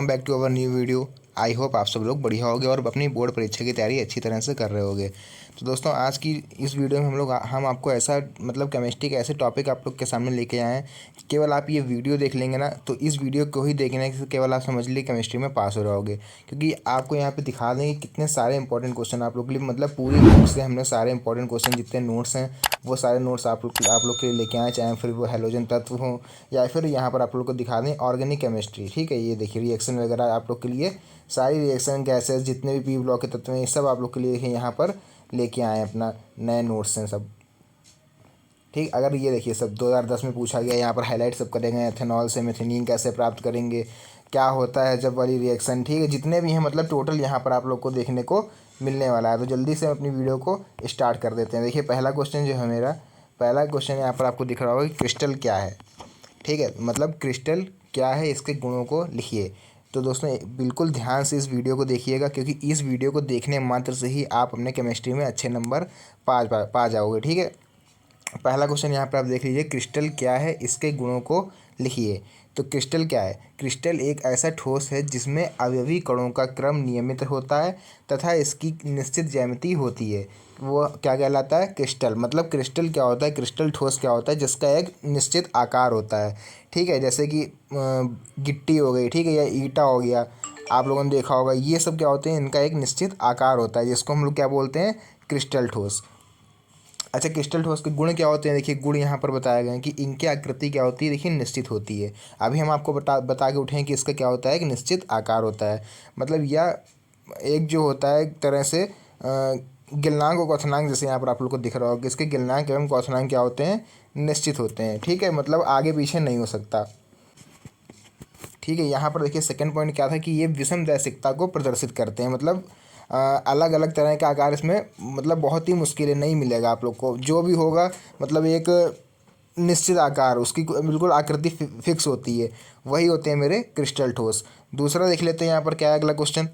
Back to our new video. I hope आप सब लोग बढ़िया होगे और अपनी बोर्ड परीक्षा की तैयारी अच्छी तरह से कर रहे होगे। तो दोस्तों, आज की इस वीडियो में हम आपको ऐसा केमिस्ट्री के ऐसे टॉपिक आप लोग के सामने लेके आए हैं। केवल आप ये वीडियो देख लेंगे ना, तो इस वीडियो को ही देखने से केवल आप समझ लीजिए केमिस्ट्री में पास हो रहोगे, क्योंकि आपको यहाँ पे दिखा देंगे कितने सारे इंपॉर्टेंट क्वेश्चन आप लोग के लिए, पूरी बुक से हमने सारे इंपॉर्टेंट क्वेश्चन जितने नोट्स हैं वो सारे नोट्स आप लोग के लिए लेके आए, चाहे फिर वो हैलोजन तत्व हो या फिर यहाँ पर आप लोग को दिखा दें ऑर्गेनिक केमिस्ट्री। ठीक है, ये देखिए रिएक्शन वगैरह आप लोग के लिए, सारी रिएक्शन गैसेस जितने भी पी ब्लॉक के तत्व हैं ये सब आप लोग के लिए यहाँ पर लेके आए हैं, अपना नए नोट्स हैं सब। ठीक, अगर ये देखिए सब 2010 में पूछा गया, यहाँ पर हाईलाइट सब करेंगे, एथेनॉल से मेथेनिन कैसे प्राप्त करेंगे, क्या होता है जब वाली रिएक्शन। ठीक है, जितने भी हैं टोटल यहाँ पर आप लोग को देखने को मिलने वाला है। तो जल्दी से अपनी वीडियो को स्टार्ट कर देते हैं। देखिए पहला क्वेश्चन जो है मेरा, पहला क्वेश्चन यहाँ पर आपको दिख रहा होगा कि क्रिस्टल क्या है। ठीक है, क्रिस्टल क्या है, इसके गुणों को लिखिए। तो दोस्तों बिल्कुल ध्यान से इस वीडियो को देखिएगा, क्योंकि इस वीडियो को देखने मात्र से ही आप अपने केमिस्ट्री में अच्छे नंबर पा जाओगे। ठीक है, पहला क्वेश्चन यहाँ पर आप देख लीजिए, क्रिस्टल क्या है, इसके गुणों को लिखिए। तो क्रिस्टल क्या है? क्रिस्टल एक ऐसा ठोस है जिसमें अवयवी कणों का क्रम नियमित होता है तथा इसकी निश्चित ज्यामिति होती है। वो क्या कहलाता है? क्रिस्टल। क्रिस्टल क्या होता है, क्रिस्टल ठोस क्या होता है? जिसका एक निश्चित आकार होता है। ठीक है, जैसे कि गिट्टी हो गई, ठीक है, या ईंटा हो गया, आप लोगों ने देखा होगा, ये सब क्या होते हैं, इनका एक निश्चित आकार होता है, जिसको हम लोग क्या बोलते हैं? क्रिस्टल ठोस। अच्छा, क्रिस्टल ठोस के गुण क्या होते हैं? देखिए गुण यहाँ पर बताए गए हैं कि इनकी आकृति क्या होती है, देखिए निश्चित होती है। अभी हम आपको बता के उठे हैं कि इसका क्या होता है, कि निश्चित आकार होता है। यह एक जो होता है एक तरह से गिलनांक और क्वथनांक, जैसे यहाँ पर आप लोग को दिख रहा होगा कि इसके गिलनांक एवं क्वथनांक क्या होते हैं? निश्चित होते हैं। ठीक है, आगे पीछे नहीं हो सकता। ठीक है, यहाँ पर देखिए सेकंड पॉइंट क्या था कि ये विषम दैसिकता को प्रदर्शित करते हैं। अलग अलग तरह का आकार इसमें बहुत ही मुश्किल है, नहीं मिलेगा आप लोग को। जो भी होगा एक निश्चित आकार, उसकी बिल्कुल आकृति फिक्स होती है, वही होते हैं मेरे क्रिस्टल ठोस। दूसरा देख लेते हैं यहाँ पर क्या है अगला क्वेश्चन।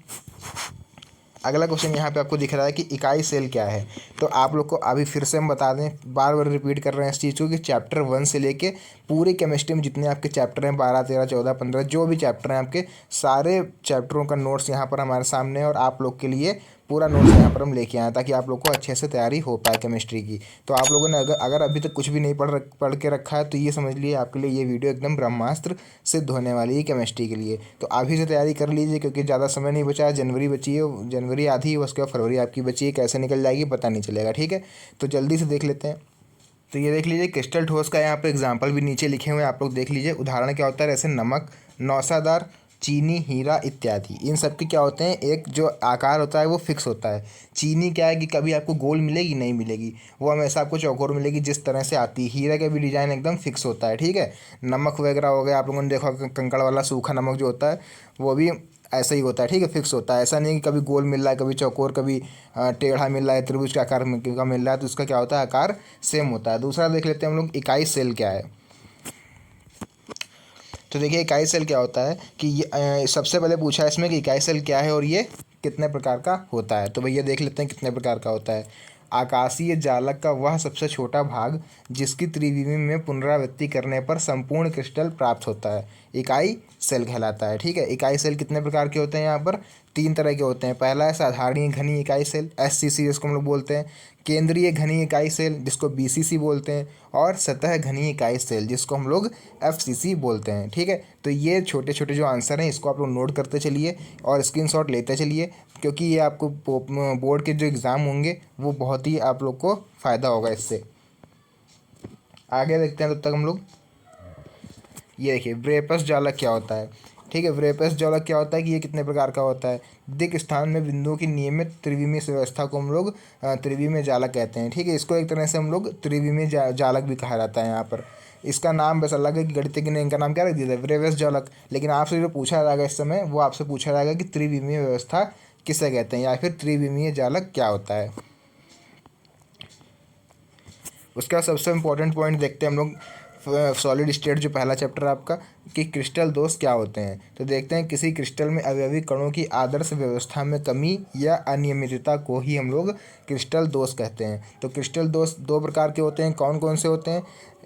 अगला क्वेश्चन यहाँ पे आपको दिख रहा है कि इकाई सेल क्या है। तो आप लोग को अभी फिर से हम बता दें, बार बार रिपीट कर रहे हैं इस चीज़ को, कि चैप्टर 1 से लेके पूरे केमिस्ट्री में जितने आपके चैप्टर हैं, 12 13 14 15 जो भी चैप्टर हैं आपके, सारे चैप्टरों का नोट्स यहाँ पर हमारे सामने है, और आप लोग के लिए पूरा नोट्स यहाँ पर हम लेके आए ताकि आप लोग को अच्छे से तैयारी हो पाए केमिस्ट्री की। तो आप लोगों ने अगर अभी तक कुछ भी नहीं पढ़ के रखा है, तो ये समझ लिए आपके लिए ये वीडियो एकदम ब्रह्मास्त्र सिद्ध होने वाली है केमिस्ट्री के लिए। तो अभी से तैयारी कर लीजिए, क्योंकि ज़्यादा समय नहीं बचा है। जनवरी बची है, जनवरी आधी है, उसके बाद फरवरी आपकी बची है, कैसे निकल जाएगी पता नहीं चलेगा। ठीक है, तो जल्दी से देख लेते हैं। तो ये देख लीजिए क्रिस्टल ठोस का यहाँ पे एग्जाम्पल भी नीचे लिखे हुए हैं, आप लोग देख लीजिए। उदाहरण क्या होता है, जैसे नमक, नौसादार, चीनी, हीरा इत्यादि। इन सब के क्या होते हैं, एक जो आकार होता है वो फिक्स होता है। चीनी क्या है कि कभी आपको गोल मिलेगी नहीं मिलेगी, वो हमेशा आपको चौकोर मिलेगी जिस तरह से आती है। हीरा का भी डिजाइन एकदम फिक्स होता है। ठीक है, नमक वगैरह हो गया, आप लोगों ने देखा कंकड़ वाला सूखा नमक जो होता है वो भी ऐसा ही होता है। ठीक है, फिक्स होता है, ऐसा नहीं कि कभी गोल मिल रहा है, कभी चौकोर, कभी टेढ़ा मिल रहा है, त्रिभुज के आकार का मिल रहा है, तो उसका क्या होता है, आकार सेम होता है। दूसरा देख लेते हैं हम लोग, इकाई सेल क्या है। तो देखिए इकाई सेल क्या होता है कि ये सबसे पहले पूछा है इसमें कि इकाई सेल क्या है और ये कितने प्रकार का होता है। तो भैया देख लेते हैं कितने प्रकार का होता है। आकाशीय जालक का वह सबसे छोटा भाग जिसकी त्रिविमी में पुनरावृत्ति करने पर संपूर्ण क्रिस्टल प्राप्त होता है, इकाई सेल कहलाता है। ठीक है, इकाई सेल कितने प्रकार के होते हैं, यहाँ पर 3 तरह के होते हैं। पहला है साधारणीय घनी इकाई सेल, SCC जिसको हम लोग बोलते हैं, केंद्रीय घनी इकाई सेल जिसको BCC बोलते हैं, और सतह घनी इकाई सेल जिसको हम लोग FCC बोलते हैं। ठीक है, तो ये छोटे छोटे जो आंसर हैं इसको आप लोग नोट करते चलिए और स्क्रीनशॉट लेते चलिए, क्योंकि ये आपको बोर्ड के जो एग्ज़ाम होंगे वो बहुत ही आप लोग को फ़ायदा होगा इससे। आगे देखते हैं, तब तक हम लोग ये देखिए व्रेपस जालक क्या होता है। ठीक है, व्रेपस जालक क्या होता है कि ये कितने प्रकार का होता है। दिक स्थान में बिंदुओं की नियमित त्रिविमीय व्यवस्था को हम लोग त्रिविमीय जालक कहते हैं। ठीक है, इसको एक तरह से हम लोग त्रिविमीय जालक भी कहा जाता है यहाँ पर। इसका नाम बस अलग है कि गणितज्ञ ने इनका नाम क्या रख दिया था, व्रेपस जालक। लेकिन आपसे जो पूछा जाएगा इस समय, वो आपसे पूछा जाएगा कि त्रिविमीय व्यवस्था किसे कहते हैं, या फिर त्रिविमीय जालक क्या होता है। उसका सबसे इम्पोर्टेंट पॉइंट देखते हैं हम लोग, सॉलिड स्टेट जो पहला चैप्टर है आपका, कि क्रिस्टल दोष क्या होते हैं। तो देखते हैं, किसी क्रिस्टल में अवयवी कणों की आदर्श व्यवस्था में कमी या अनियमितता को ही हम लोग क्रिस्टल दोष कहते हैं। तो क्रिस्टल दोष 2 प्रकार के होते हैं, कौन कौन से होते हैं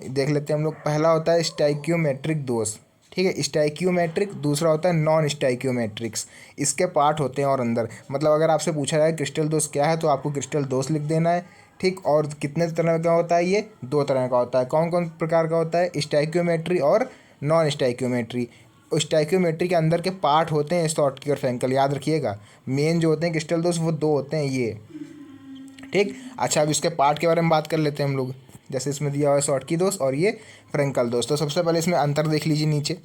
देख लेते हैं हम लोग। पहला होता है स्टाइकियोमेट्रिक दोष। ठीक है। स्टाइक्योमेट्रिक, दूसरा होता है नॉन स्टाइक्योमेट्रिक्स। इसके पार्ट होते हैं और अंदर, मतलब अगर आपसे पूछा जाए क्रिस्टल दोष क्या है तो आपको क्रिस्टल दोष लिख देना है, ठीक। और कितने तरह का होता है ये? 2 तरह का होता है। कौन कौन प्रकार का होता है? स्टाइक्योमेट्री और नॉन स्टाइक्योमेट्री। स्टाइक्योमेट्री के अंदर के पार्ट होते हैं शॉटकी और फ्रैंकल, याद रखिएगा। मेन जो होते हैं क्रिस्टल दोष वो 2 होते हैं ये, ठीक। अच्छा, अब इसके पार्ट के बारे में बात कर लेते हैं हम लोग। जैसे इसमें दिया हुआ है शॉटकी दोष और ये फ्रैंकल दोष। तो सबसे पहले इसमें अंतर देख लीजिए नीचे,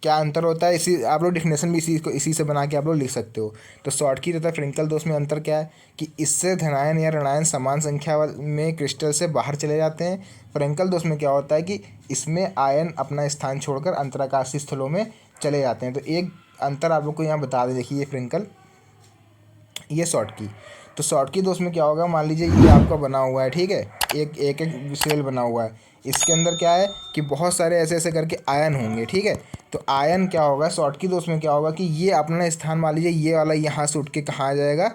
क्या अंतर होता है। इसी आप लोग डिफिनेशन भी इसी से बना के आप लोग लिख सकते हो। तो शॉटकी तथा फ्रैंकल दोष में अंतर क्या है कि इससे धनायन या ऋणायन समान संख्या में क्रिस्टल से बाहर चले जाते हैं। फ्रैंकल दोष में क्या होता है कि इसमें आयन अपना स्थान छोड़कर अंतराकाशीय स्थलों में चले जाते हैं। तो एक अंतर आप लोग को यहाँ बता दें, देखिए ये फ्रैंकल, ये शॉटकी। तो शॉटकी दोष में क्या होगा, मान लीजिए ये आपका बना हुआ है, ठीक है, एक एक सेल बना हुआ है। इसके अंदर क्या है कि बहुत सारे ऐसे ऐसे करके आयन होंगे, ठीक है। तो आयन क्या होगा, शॉटकी दोष में क्या होगा कि ये अपना स्थान, मान लीजिए ये वाला यहाँ से उठ के कहाँ आ जाएगा,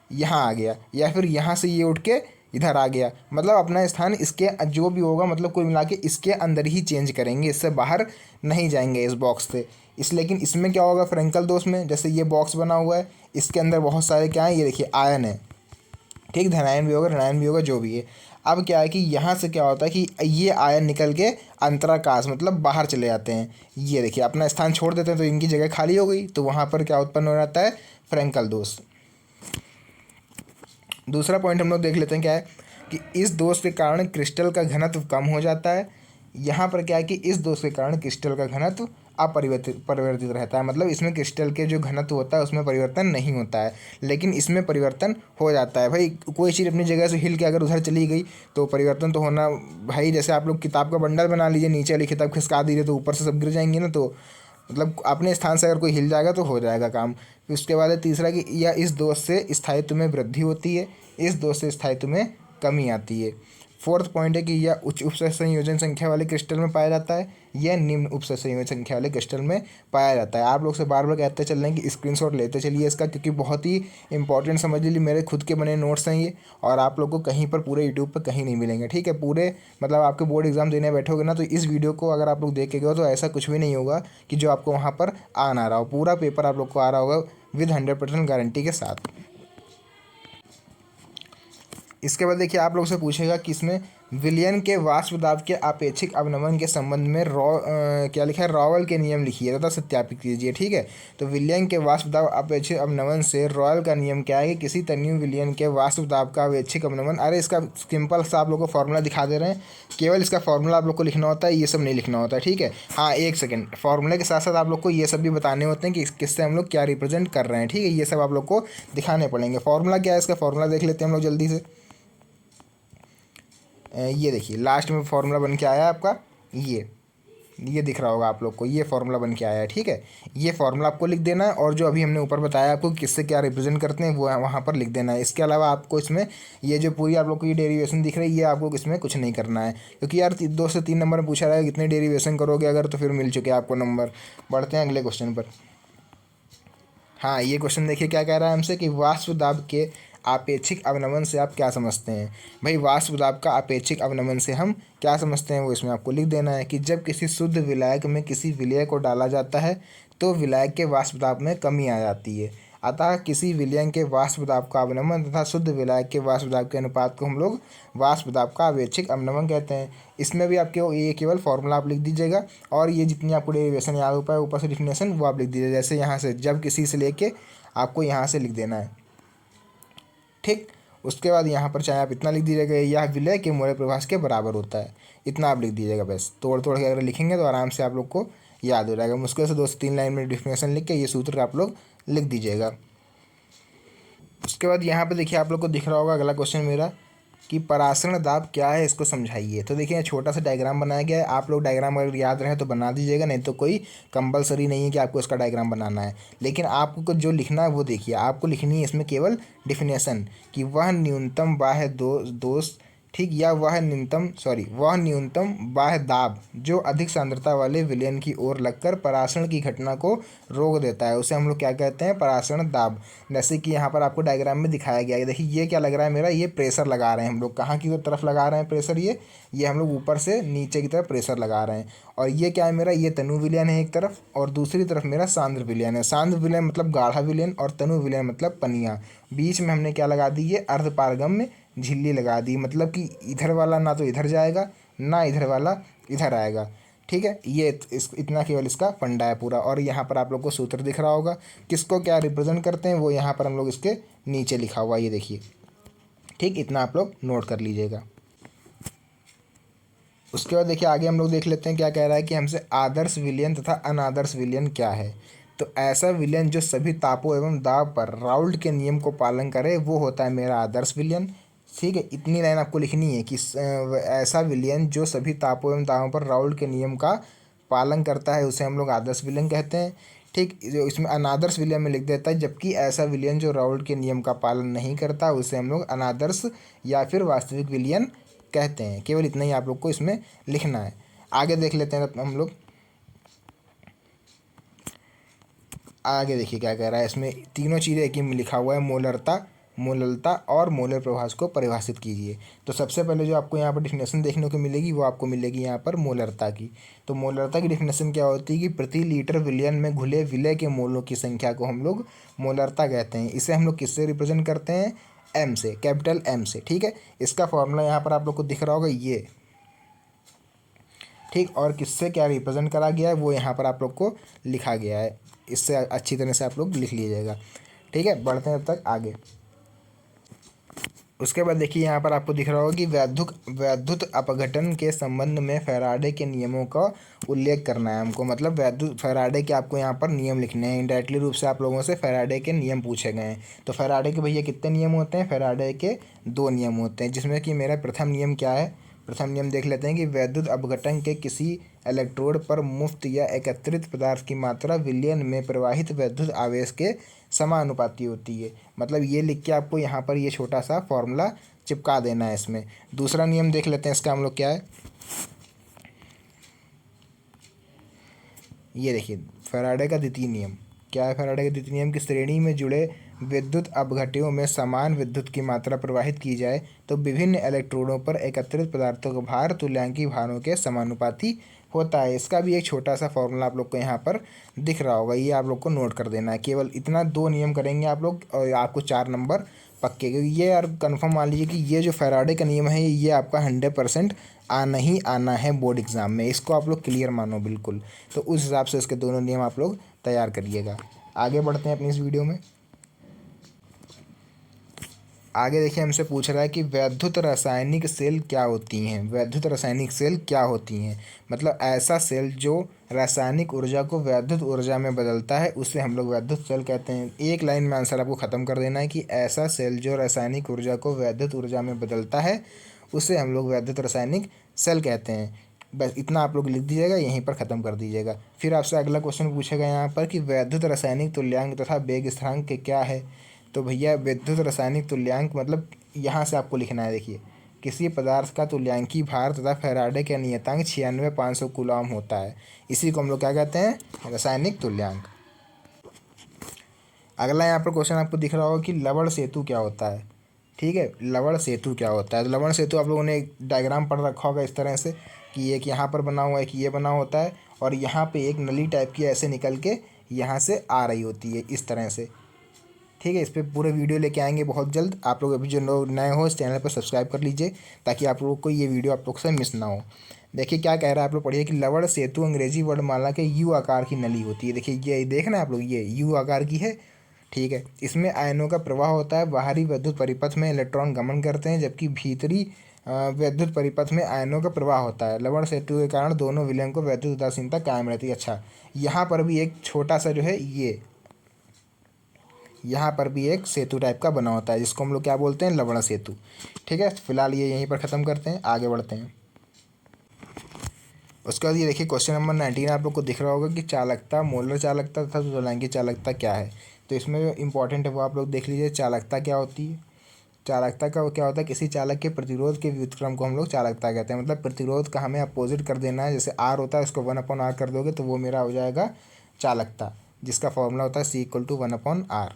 यहाँ आ गया, या फिर यहाँ से ये उठ के इधर आ गया। मतलब अपना स्थान इसके जो भी होगा, मतलब कुल मिला के इसके अंदर ही चेंज करेंगे, इससे बाहर नहीं जाएंगे इस बॉक्स से। लेकिन इसमें क्या होगा फ्रैंकल दोष में, जैसे ये बॉक्स बना हुआ है, इसके अंदर बहुत सारे क्या है, ये देखिए आयन है, ठीक। धनायन भी होगा, ऋणायन भी होगा, जो भी है। अब क्या है कि यहाँ से क्या होता है कि ये आयन निकल के अंतराकाश मतलब बाहर चले जाते हैं। ये देखिए अपना स्थान छोड़ देते हैं तो इनकी जगह खाली हो गई, तो वहाँ पर क्या उत्पन्न हो जाता है, फ्रैंकल दोष। दूसरा पॉइंट हम लोग देख लेते हैं, क्या है कि इस दोष के कारण क्रिस्टल का घनत्व कम हो जाता है। यहाँ पर क्या है कि इस दोष के कारण क्रिस्टल का घनत्व परिवर्तित रहता है, मतलब इसमें क्रिस्टल के जो घनत्व होता है उसमें परिवर्तन नहीं होता है, लेकिन इसमें परिवर्तन हो जाता है। भाई कोई चीज़ अपनी जगह से हिल के अगर उधर चली गई तो परिवर्तन तो होना भाई। जैसे आप लोग किताब का बंडल बना लीजिए, नीचे वाली किताब खिसका दीजिए तो ऊपर से सब गिर जाएंगी ना, तो मतलब अपने स्थान से अगर कोई हिल जाएगा तो हो जाएगा काम। फिर उसके बाद है तीसरा कि या इस दोष से स्थायित्व में वृद्धि होती है, इस दोष से स्थायित्व में कमी आती है। फोर्थ पॉइंट है कि यह उच्च उपसर्ग संयोजन संख्या वाले क्रिस्टल में पाया जाता है, यह निम्न उपसर्ग संयोजन संख्या वाले क्रिस्टल में पाया जाता है। आप लोग से बार बार कहते चल रहे हैं कि स्क्रीनशॉट लेते चलिए इसका, क्योंकि बहुत ही इंपॉर्टेंट समझ लीजिए, मेरे खुद के बने नोट्स हैं ये, और आप लोग को कहीं पर पूरे यूट्यूब पर कहीं नहीं मिलेंगे, ठीक है। पूरे मतलब आपके बोर्ड एग्जाम देने बैठोगे ना, तो इस वीडियो को अगर आप लोग देख के गए तो ऐसा कुछ भी नहीं होगा कि जो आपको वहाँ पर आ ना रहा हो। पूरा पेपर आप लोग को आ रहा होगा विद 100% गारंटी के साथ। इसके बाद देखिए आप लोग से पूछेगा कि इसमें विलियन के वाष्प दाब के आपेक्षिक अवनमन के संबंध में क्या लिखा है, रॉयल के नियम लिखिए तथा सत्यापित कीजिए, ठीक है। तो विलियन के वाष्प दाब आपेक्षिक अवनमन से रॉयल का नियम क्या है कि किसी तन्यु विलियन के वाष्प दाब का आपेक्षिक अवनमन, अरे इसका सिंपल सा आप लोग को फॉर्मूला दिखा दे रहे हैं, केवल इसका फॉर्मूला आप लोग को लिखना होता है, ये सब नहीं लिखना होता है, ठीक है। हाँ एक सेकेंड, फॉर्मूले के साथ साथ आप लोग को ये सब भी बताने होते हैं कि किससे हम लोग क्या रिप्रेजेंट कर रहे हैं, ठीक है। ये सब आप लोग को दिखाने पड़ेंगे। फॉर्मूला क्या है इसका, फॉर्मूला देख लेते हैं हम लोग जल्दी से। ये देखिए लास्ट में फार्मूला बन के आया आपका, ये दिख रहा होगा आप लोग को, ये फार्मूला बन के आया है, ठीक है। ये फार्मूला आपको लिख देना है, और जो अभी हमने ऊपर बताया आपको किससे क्या रिप्रेजेंट करते हैं वो वहाँ पर लिख देना है। इसके अलावा आपको इसमें ये जो पूरी आप लोग को ये डेरिवेशन दिख रही है, ये आपको इसमें कुछ नहीं करना है, क्योंकि यार 2 से 3 नंबर में पूछा रहा है कितने डेरिवेशन करोगे अगर, तो फिर मिल चुके हैं आपको नंबर। बढ़ते हैं अगले क्वेश्चन पर। हाँ ये क्वेश्चन देखिए क्या कह रहा है हमसे कि वाष्प दाब के आपेक्षिक अवनमन से आप क्या समझते हैं। भाई वाष्प दाब का आपेक्षिक अवनमन से हम क्या समझते हैं वो इसमें आपको लिख देना है कि जब किसी शुद्ध विलायक में किसी विलय को डाला जाता है तो विलायक के वाष्प दाब में कमी आ जाती है। अतः किसी विलयन के वाष्प दाब का अवनमन तथा शुद्ध विलायक के वाष्प दाब के अनुपात को हम लोग वाष्प दाब का आपेक्षिक अवनमन कहते हैं। इसमें भी आपके ये केवल फॉर्मूला आप लिख दीजिएगा, और ये जितनी आपको डेरिवेशन याद हो पाए ऊपर से डिफिनेशन वो आप लिख दीजिए। जैसे यहाँ से जब किसी से लेके आपको यहाँ से लिख देना है, ठीक। उसके बाद यहाँ पर चाहे आप इतना लिख दीजिएगा, यह विलय के मोड़े प्रभास के बराबर होता है, इतना आप लिख दीजिएगा बस। तोड़ तोड़ के अगर लिखेंगे तो आराम से आप लोग को याद हो जाएगा। मुश्किल से 2 से 3 लाइन में डिफिनेशन लिख के ये सूत्र आप लोग लिख दीजिएगा। उसके बाद यहाँ पे देखिए आप लोग को दिख रहा होगा अगला क्वेश्चन मेरा कि परासरण दाब क्या है, इसको समझाइए। तो देखिए छोटा सा डायग्राम बनाया गया है, आप लोग डायग्राम अगर याद रहे तो बना दीजिएगा, नहीं तो कोई कंपलसरी नहीं है कि आपको इसका डायग्राम बनाना है। लेकिन आपको जो लिखना है वो देखिए, आपको लिखनी है इसमें केवल डिफिनेशन कि वह न्यूनतम बाह्य दोष, ठीक, या वह न्यूनतम बाह्य दाब जो अधिक सांद्रता वाले विलयन की ओर लगकर परासरण की घटना को रोक देता है, उसे हम लोग क्या कहते हैं, परासरण दाब। जैसे कि यहाँ पर आपको डायग्राम में दिखाया गया है, देखिए ये क्या लग रहा है मेरा, ये प्रेशर लगा रहे हैं हम लोग, कहाँ की तरफ लगा रहे हैं प्रेशर, ये हम लोग ऊपर से नीचे की तरफ प्रेशर लगा रहे हैं। और ये क्या है मेरा, ये तनु विलयन है एक तरफ, और दूसरी तरफ मेरा सांद्र विलयन है। सांद्र विलयन मतलब गाढ़ा विलयन, और तनु विलयन मतलब पनिया। बीच में हमने क्या लगा दी, ये अर्धपारगम्य झिल्ली लगा दी, मतलब कि इधर वाला ना तो इधर जाएगा, ना इधर वाला इधर आएगा। ठीक है, ये इतना केवल इसका फंडा है पूरा। और यहाँ पर आप लोग को सूत्र दिख रहा होगा, किसको क्या रिप्रेजेंट करते हैं वो यहाँ पर हम लोग इसके नीचे लिखा हुआ, ये देखिए। ठीक, इतना आप लोग नोट कर लीजिएगा। उसके बाद देखिए आगे हम लोग देख लेते हैं क्या कह रहा है कि हमसे आदर्श विलयन तथा अनादर्श विलयन क्या है। तो ऐसा विलयन जो सभी तापों एवं दाब पर राउल्ट के नियम को पालन करे वो होता है मेरा आदर्श विलयन। ठीक है, इतनी लाइन आपको लिखनी है कि ऐसा विलयन जो सभी तापों एवं दाबों पर राउल्ट के नियम का पालन करता है उसे हम लोग आदर्श विलयन कहते हैं। ठीक, जो इसमें अनादर्श विलयन में लिख देता है, जबकि ऐसा विलयन जो राउल्ट के नियम का पालन नहीं करता उसे हम लोग अनादर्श या फिर वास्तविक विलयन कहते हैं। केवल इतना ही आप लोग को इसमें लिखना है। आगे देख लेते हैं हम लोग, आगे देखिए क्या कह रहा है। इसमें तीनों चीज़ें एक ही में लिखा हुआ है, मोलरता, मोललता और मोलर प्रभाव को परिभाषित कीजिए। तो सबसे पहले जो आपको यहाँ पर डिफिनेशन देखने को मिलेगी वो आपको मिलेगी यहाँ पर मोलरता की। तो मोलरता की डिफिनेशन क्या होती है कि प्रति लीटर विलयन में घुले विलय के मोलों की संख्या को हम लोग मोलरता कहते हैं। इसे हम लोग किससे रिप्रेजेंट करते हैं, एम से, कैपिटल एम से। ठीक है, इसका फॉर्मूला यहाँ पर आप लोग को दिख रहा होगा ये। ठीक, और किससे क्या रिप्रेजेंट करा गया है वो यहाँ पर आप लोग को लिखा गया है, इससे अच्छी तरह से आप लोग लिख लीजिएगा। ठीक है, बढ़ते हैं तब तक आगे। उसके बाद देखिए यहाँ पर आपको दिख रहा होगा कि वैद्युत अपघटन के संबंध में फैराडे के नियमों का उल्लेख करना है हमको। मतलब वैद्युत फैराडे के आपको यहाँ पर नियम लिखने हैं। इनडायरेक्टली रूप से आप लोगों से फैराडे के नियम पूछे गए हैं। तो फैराडे के भैया कितने नियम होते हैं, फैराडे के 2 नियम होते हैं, जिसमें कि मेरा प्रथम नियम क्या है। प्रथम नियम देख लेते हैं कि वैद्युत अपघटन के किसी इलेक्ट्रोड पर मुफ्त या एकत्रित पदार्थ की मात्रा विलयन में प्रवाहित वैद्युत आवेश के समानुपाती होती है। मतलब ये लिख के आपको यहाँ पर ये छोटा सा फॉर्मूला चिपका देना है इसमें। दूसरा नियम देख लेते हैं इसका हम लोग क्या है, ये देखिए फैराडे का द्वितीय नियम क्या है। फैराडे का द्वितीय नियम की श्रेणी में जुड़े विद्युत अपघट्यों में समान विद्युत की मात्रा प्रवाहित की जाए तो विभिन्न इलेक्ट्रोडों पर एकत्रित पदार्थों का भार तुल्यांकी भारों के समानुपाती होता है। इसका भी एक छोटा सा फॉर्मूला आप लोग को यहाँ पर दिख रहा होगा, ये आप लोग को नोट कर देना है। केवल इतना 2 नियम करेंगे आप लोग और आपको 4 नंबर पक्के। क्योंकि ये यार कन्फर्म मान लीजिए कि ये जो फैराडे का नियम है ये आपका 100% आना ही आना है बोर्ड एग्ज़ाम में, इसको आप लोग क्लियर मानो बिल्कुल। तो उस हिसाब से इसके दोनों नियम आप लोग तैयार करिएगा। आगे बढ़ते हैं अपनी इस वीडियो में। आगे देखिए हमसे पूछ रहा है कि वैद्युत रासायनिक सेल क्या होती हैं। वैद्युत रासायनिक सेल क्या होती हैं, मतलब ऐसा सेल जो रासायनिक ऊर्जा को वैद्युत ऊर्जा में बदलता है उसे हम लोग वैद्युत सेल कहते हैं। एक लाइन में आंसर आपको ख़त्म कर देना है कि ऐसा सेल जो रासायनिक ऊर्जा को वैद्युत ऊर्जा में बदलता है उसे हम लोग वैद्युत रासायनिक सेल कहते हैं। बस इतना आप लोग लिख दीजिएगा, यहीं पर ख़त्म कर दीजिएगा। फिर आपसे अगला क्वेश्चन पूछेगा यहाँ पर कि वैद्युत रासायनिक तुल्यांक तथा वेग स्थिरांक क्या है। तो भैया विद्युत रासायनिक तुल्यांक मतलब यहाँ से आपको लिखना है, देखिए किसी पदार्थ का तुल्यांकी भार तथा फैराडे का नियतांक 96,500 कूलॉम होता है, इसी को हम लोग क्या कहते हैं, रासायनिक तुल्यांक। अगला यहाँ पर क्वेश्चन आपको दिख रहा होगा कि लवण सेतु क्या होता है। ठीक है, लवण सेतु क्या होता है। तो लवण सेतु आप लोगों ने एक डायग्राम पढ़ रखा होगा इस तरह से कि एक यहाँ पर बना हुआ है कि ये बना होता है और यहाँ पे एक नली टाइप की ऐसे निकल के यहाँ से आ रही होती है इस तरह से। ठीक है, इस पर पूरे वीडियो लेके आएंगे बहुत जल्द। आप लोग अभी जो लोग नए हो इस चैनल पर सब्सक्राइब कर लीजिए ताकि आप लोगों को ये वीडियो आप लोग से मिस ना हो। देखिए क्या कह रहा है, आप लोग पढ़िए कि लवण सेतु अंग्रेजी वर्णमाला के यू आकार की नली होती है। देखिए ये देखना आप लोग, ये यू आकार की है। ठीक है, इसमें आयनों का प्रवाह होता है, बाहरी विद्युत परिपथ में इलेक्ट्रॉन गमन करते हैं जबकि भीतरी विद्युत परिपथ में आयनों का प्रवाह होता है। लवण सेतु के कारण दोनों विलयन को वैद्युत उदासीनता कायम रहती है। अच्छा, यहाँ पर भी एक छोटा सा जो है ये यहाँ पर भी एक सेतु टाइप का बना होता है जिसको हम लोग क्या बोलते हैं, लवण सेतु। ठीक है, फिलहाल ये यहीं पर ख़त्म करते हैं, आगे बढ़ते हैं। उसके बाद ये देखिए क्वेश्चन नंबर 19 आप लोग को दिख रहा होगा कि चालकता, मोलर चालकता तथा तुल्यांकी चालकता क्या है। तो इसमें जो इंपॉर्टेंट है वो आप लोग देख लीजिए, चालकता क्या होती है। चालकता का क्या होता है, किसी चालक के प्रतिरोध के व्युत्क्रम को हम लोग चालकता कहते हैं। मतलब प्रतिरोध का हमें अपोजिट कर देना है, जैसे आर होता है उसको 1/r कर दोगे तो वो मेरा हो जाएगा चालकता, जिसका फॉर्मूला होता है C=1/r।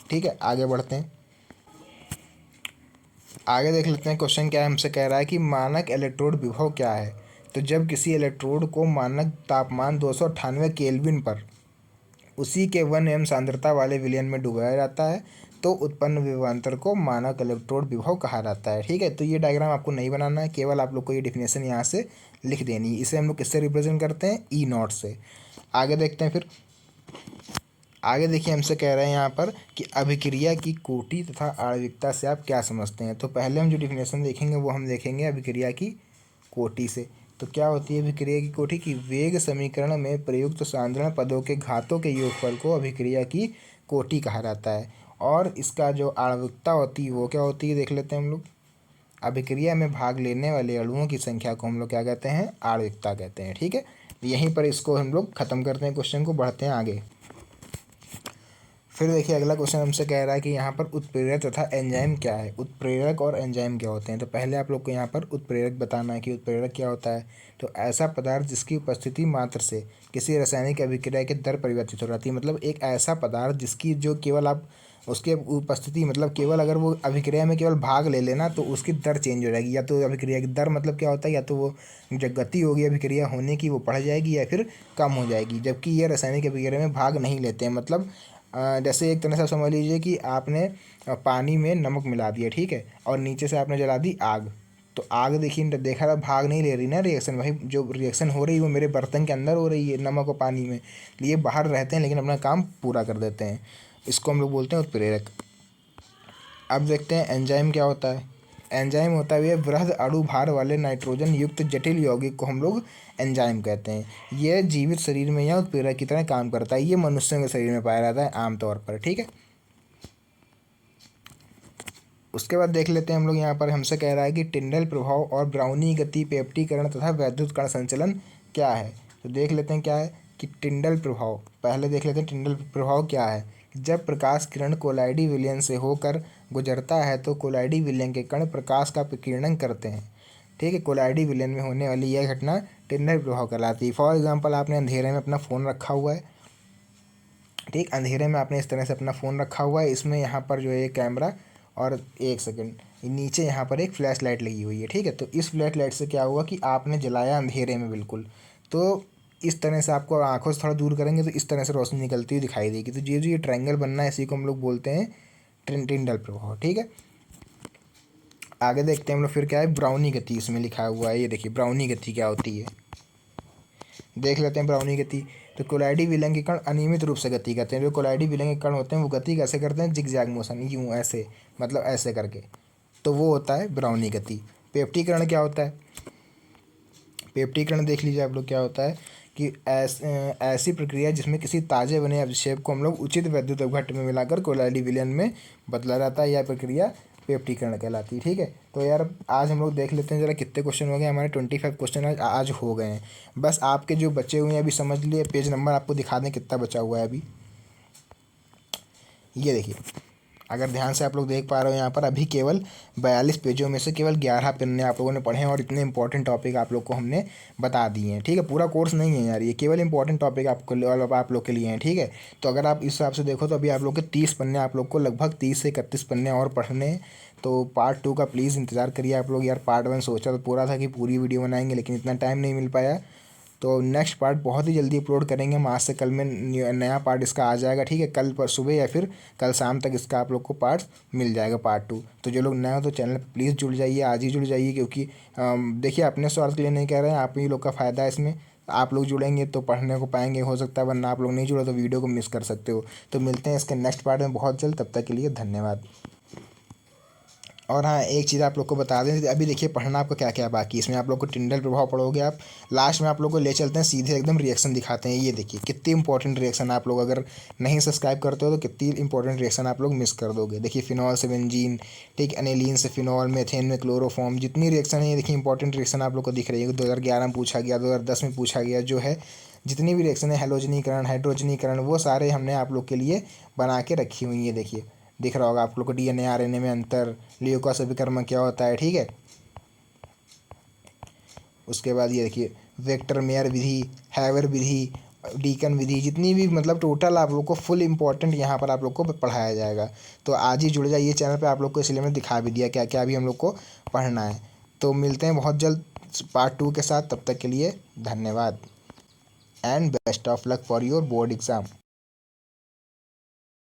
ठीक है, आगे बढ़ते हैं। आगे देख लेते हैं क्वेश्चन क्या है, हमसे कह रहा है कि मानक इलेक्ट्रोड विभव क्या है। तो जब किसी इलेक्ट्रोड को मानक तापमान 298 केल्विन पर उसी के 1 m सांद्रता वाले विलयन में डुबाया जाता है तो उत्पन्न विभवांतर को मानक इलेक्ट्रोड विभव कहा जाता है। ठीक है, तो ये डायग्राम आपको नहीं बनाना है, केवल आप लोग को ये डिफिनेशन यहाँ से लिख देनी है। इसे हम लोग किससे रिप्रेजेंट करते हैं, E0 से। आगे देखते हैं फिर। आगे देखिए, हमसे कह रहे हैं यहाँ पर कि अभिक्रिया की कोटि तथा आणविकता से आप क्या समझते हैं। तो पहले हम जो डिफिनेशन देखेंगे वो हम देखेंगे अभिक्रिया की कोटि से। तो क्या होती है अभिक्रिया की कोटि, की वेग समीकरण में प्रयुक्त सांद्रण पदों के घातों के योगफल को अभिक्रिया की कोटि कहा जाता है। और इसका जो आणविकता होती है वो क्या होती है, देख लेते हैं हम लोग। अभिक्रिया में भाग लेने वाले अणुओं की संख्या को हम लोग क्या कहते हैं, आणविकता कहते हैं। ठीक है, यहीं पर इसको हम लोग खत्म करते हैं, क्वेश्चन को बढ़ते हैं आगे। फिर देखिए अगला क्वेश्चन हमसे कह रहा है कि यहाँ पर उत्प्रेरक तथा एंजाइम क्या है। उत्प्रेरक और एंजाइम क्या होते हैं। तो पहले आप लोग को यहाँ पर उत्प्रेरक बताना है कि उत्प्रेरक क्या होता है। तो ऐसा पदार्थ जिसकी उपस्थिति मात्र से किसी रासायनिक अभिक्रिया के दर परिवर्तित हो जाती है। मतलब एक ऐसा पदार्थ जिसकी जो केवल आप उसके उपस्थिति, मतलब केवल अगर वो अभिक्रिया में केवल भाग ले लेना तो उसकी दर चेंज हो जाएगी। या तो अभिक्रिया की दर मतलब क्या होता है, या तो वो जो गति होगी अभिक्रिया होने की वो बढ़ जाएगी या फिर कम हो जाएगी। जबकि ये रासायनिक अभिक्रिया में भाग नहीं लेते हैं। मतलब जैसे एक तरह से समझ लीजिए कि आपने पानी में नमक मिला दिया, ठीक है, और नीचे से आपने जला दी आग। तो आग देखिए, देखा था भाग नहीं ले रही ना रिएक्शन, भाई जो रिएक्शन हो रही है वो मेरे बर्तन के अंदर हो रही है, नमक और पानी में। ये बाहर रहते हैं लेकिन अपना काम पूरा कर देते हैं। इसको हम लोग बोलते हैं उत्प्रेरक। अब देखते हैं एंजाइम क्या होता है। एंजाइम होता है वृहद अणु भार वाले नाइट्रोजन युक्त जटिल यौगिक को हम लोग एंजाइम कहते हैं। ये जीवित शरीर में या उत्प्रेरक की तरह काम करता है। ये मनुष्यों के शरीर में पाया जाता है आमतौर पर। ठीक है, उसके बाद देख लेते हैं हम लोग। यहाँ पर हमसे कह रहा है कि टिंडल प्रभाव और ब्राउनी गति, पेप्टीकरण तथा वैद्युत कण संचलन क्या है। तो देख लेते हैं क्या है कि टिंडल प्रभाव। पहले देख लेते हैं टिंडल प्रभाव क्या है। जब प्रकाश किरण कोलाइडी विलयन से होकर गुजरता है तो कोलाइडी विलयन के कण प्रकाश का विकिरणन करते हैं। ठीक है, कोलाइडी विलयन में होने वाली यह घटना टिंडल प्रभाव कहलाती है। फॉर एग्जाम्पल, आपने अंधेरे में अपना फ़ोन रखा हुआ है। ठीक, अंधेरे में आपने इस तरह से अपना फ़ोन रखा हुआ है। इसमें यहाँ पर जो है कैमरा और एक सेकंड नीचे यहाँ पर एक फ्लैश लाइट लगी हुई है। ठीक है, तो इस फ्लैश लाइट से क्या हुआ कि आपने जलाया अंधेरे में बिल्कुल, तो इस तरह से आपको आंखों से थोड़ा दूर करेंगे तो इस तरह से रोशनी निकलती हुई दिखाई देगी। तो ये ट्रायंगल बनना है, इसी को हम लोग बोलते हैं टिंडल प्रभाव। ठीक है, आगे देखते हैं हम लोग। फिर क्या है, ब्राउनी गति इसमें लिखा हुआ है। ये देखिए ब्राउनी गति क्या होती है, देख लेते हैं ब्राउनी गति। तो कोलाइडी विलयन के कण अनियमित रूप से गति करते हैं। जो कोलाइडी विलयन के कण होते हैं वो गति कैसे करते हैं, जिगजैग मोशन, यूँ ऐसे, मतलब ऐसे करके, तो वो होता है ब्राउनी गति। पेप्टीकरण क्या होता है। पेप्टीकरण देख लीजिए आप लोग क्या होता है कि ऐसी प्रक्रिया जिसमें किसी ताजे बने अभिक्षेप को हम लोग उचित वैद्युत अपघट्ट में मिलाकर कोलाइडी विलयन में बदला जाता है। यह प्रक्रिया पेप्टीकरण कहलाती है। ठीक है, तो यार आज हम लोग देख लेते हैं जरा कितने क्वेश्चन हो गए हमारे। 25 क्वेश्चन आज हो गए हैं। बस आपके जो बचे हुए हैं अभी समझ लिए, पेज नंबर आपको दिखा दें कितना बचा हुआ है अभी। ये देखिए, अगर ध्यान से आप लोग देख पा रहे हो यहाँ पर अभी केवल 42 पेजों में से केवल 11 पन्ने आप लोगों ने पढ़े हैं और इतने इंपॉर्टेंट टॉपिक आप लोग को हमने बता दिए हैं। ठीक है, पूरा कोर्स नहीं है यार, ये केवल इंपॉर्टेंट टॉपिक आप लोग के लिए हैं। ठीक है, तो अगर आप इस हिसाब से देखो तो अभी आप लोग के 30 पन्ने, आप लोग को लगभग 30 से 31 पन्ने और पढ़ने हैं। तो पार्ट 2 का प्लीज़ इंतज़ार करिए आप लोग। यार पार्ट 1 सोचा तो पूरा था कि पूरी वीडियो बनाएंगे, लेकिन इतना टाइम नहीं मिल पाया। तो नेक्स्ट पार्ट बहुत ही जल्दी अपलोड करेंगे हम। आज से कल में नया पार्ट इसका आ जाएगा। ठीक है, कल पर सुबह या फिर कल शाम तक इसका आप लोग को पार्ट मिल जाएगा, पार्ट 2। तो जो लोग नए हो तो चैनल पर प्लीज़ जुड़ जाइए, आज ही जुड़ जाइए। क्योंकि देखिए अपने स्वार्थ के लिए नहीं कह रहे हैं, आप ही लोग का फ़ायदा है इसमें। आप लोग जुड़ेंगे तो पढ़ने को पाएंगे, हो सकता है, वरना आप लोग नहीं जुड़े तो वीडियो को मिस कर सकते हो। तो मिलते हैं इसके नेक्स्ट पार्ट में बहुत जल्द, तब तक के लिए धन्यवाद। और हाँ, एक चीज़ आप लोग को बता दें, अभी देखिए पढ़ना आपको क्या क्या बाकी। इसमें आप लोग को टिंडल प्रभाव पढ़ोगे आप। लास्ट में आप लोग को ले चलते हैं सीधे एकदम रिएक्शन दिखाते हैं। ये देखिए कितनी इंपॉर्टेंट रिएक्शन, आप लोग अगर नहीं सब्सक्राइब करते हो तो कितनी इंपॉर्टेंट रिएक्शन आप लोग मिस कर दोगे। देखिए फिनॉल से बेंजीन, ठीक, एनिलीन से फिनॉल, मेथेन में क्लोरोफॉर्म, जितनी रिएक्शन है ये देखिए इंपॉर्टेंट रिएक्शन आप लोग को दिख रही है। 2011 में पूछा गया, 2010 में पूछा गया, जो है जितनी भी रिएक्शन है, हैलोजनीकरण, हाइड्रोजनीकरण, वो सारे हमने आप लोग के लिए बना के रखी हुई है। देखिए दिख रहा होगा आप लोग को, DNA RNA में अंतर, ल्यूकोस अभिकर्मक क्या होता है, ठीक है। उसके बाद ये देखिए वेक्टर मेयर विधि, हैवर विधि, डीकन विधि, जितनी भी मतलब टोटल आप लोग को फुल इंपॉर्टेंट यहाँ पर आप लोग को पढ़ाया जाएगा। तो आज ही जुड़ जाइए चैनल पे, आप लोग को इसलिए मैंने दिखा भी दिया क्या क्या भी हम लोग को पढ़ना है। तो मिलते हैं बहुत जल्द पार्ट 2 के साथ, तब तक के लिए धन्यवाद and best of luck for your board exam.